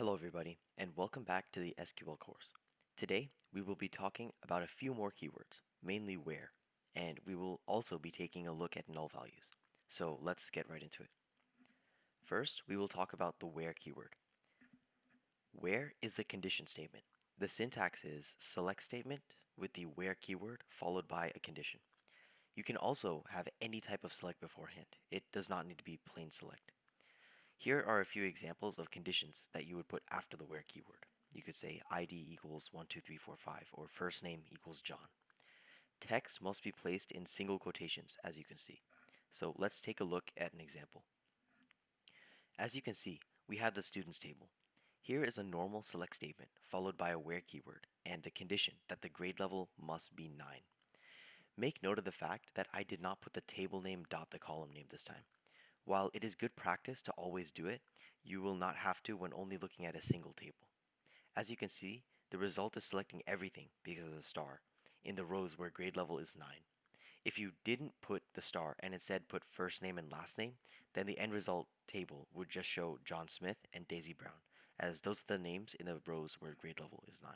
Hello everybody, and welcome back to the SQL course. Today, we will be talking about a few more keywords, mainly where, and we will also be taking a look at null values. So let's get right into it. First, we will talk about the where keyword. Where is the condition statement. The syntax is select statement with the where keyword followed by a condition. You can also have any type of select beforehand. It does not need to be plain select. Here are a few examples of conditions that you would put after the where keyword. You could say ID equals 12345 or first name equals John. Text must be placed in single quotations, as you can see. So let's take a look at an example. As you can see, we have the students table. Here is a normal select statement followed by a where keyword and the condition that the grade level must be 9. Make note of the fact that I did not put the table name dot the column name this time. While it is good practice to always do it, you will not have to when only looking at a single table. As you can see, the result is selecting everything because of the star in the rows where grade level is 9. If you didn't put the star and instead put first name and last name, then the end result table would just show John Smith and Daisy Brown, as those are the names in the rows where grade level is 9.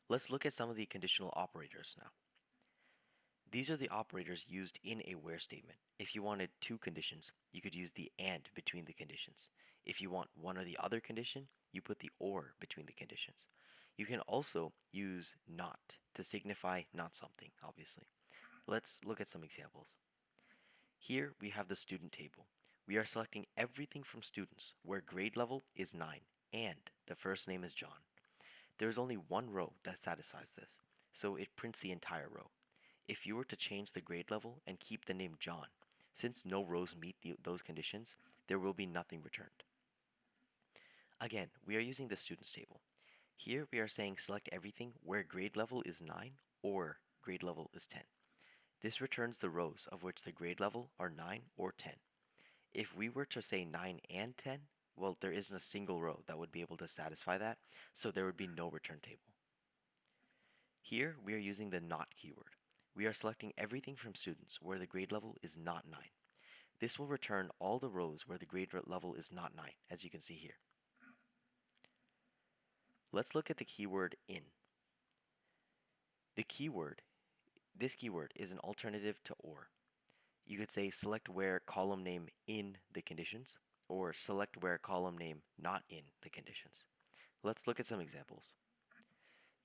Let's look at some of the conditional operators now. These are the operators used in a where statement. If you wanted two conditions, you could use the and between the conditions. If you want one or the other condition, you put the or between the conditions. You can also use not to signify not something, obviously. Let's look at some examples. Here we have the student table. We are selecting everything from students where grade level is 9 and the first name is John. There is only one row that satisfies this, so it prints the entire row. If you were to change the grade level and keep the name John, since no rows meet those conditions, there will be nothing returned. Again, we are using the students table. Here we are saying select everything where grade level is 9 or grade level is 10. This returns the rows of which the grade level are 9 or 10. If we were to say 9 and 10, well, there isn't a single row that would be able to satisfy that, so there would be no return table. Here we are using the not keyword. We are selecting everything from students where the grade level is not 9. This will return all the rows where the grade level is not 9, as you can see here. Let's look at the keyword in. This keyword is an alternative to or. You could say select where column name in the conditions, or select where column name not in the conditions. Let's look at some examples.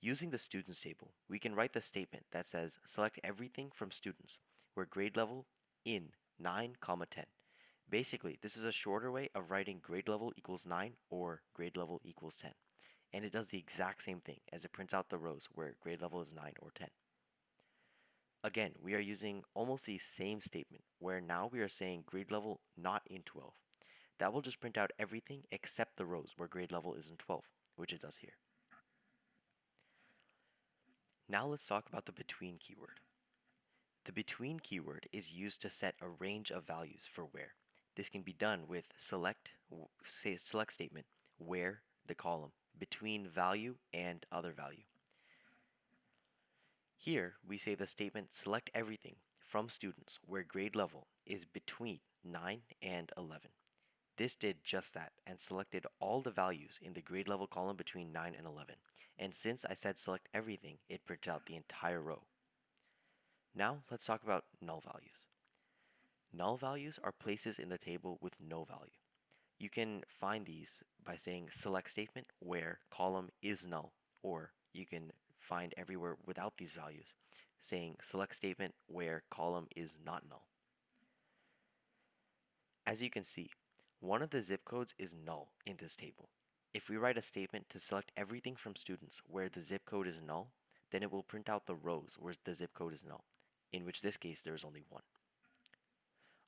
Using the students table, we can write the statement that says select everything from students where grade level in 9, 10. Basically, this is a shorter way of writing grade level equals 9 or grade level equals 10. And it does the exact same thing as it prints out the rows where grade level is 9 or 10. Again, we are using almost the same statement where now we are saying grade level not in 12. That will just print out everything except the rows where grade level is in 12, which it does here. Now let's talk about the between keyword. The between keyword is used to set a range of values for where. This can be done with select statement where the column between value and other value. Here we say the statement select everything from students where grade level is between 9 and 11. This did just that and selected all the values in the grade level column between 9 and 11. And since I said select everything, it printed out the entire row. Now let's talk about null values. Null values are places in the table with no value. You can find these by saying select statement where column is null, or you can find everywhere without these values, saying select statement where column is not null. As you can see, one of the zip codes is null in this table. If we write a statement to select everything from students where the zip code is null, then it will print out the rows where the zip code is null, in which this case there is only one.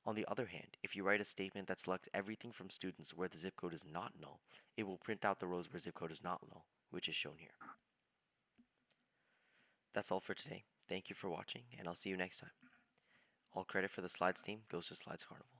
On the other hand, if you write a statement that selects everything from students where the zip code is not null, it will print out the rows where zip code is not null, which is shown here. That's all for today. Thank you for watching, and I'll see you next time. All credit for the slides theme goes to Slides Carnival.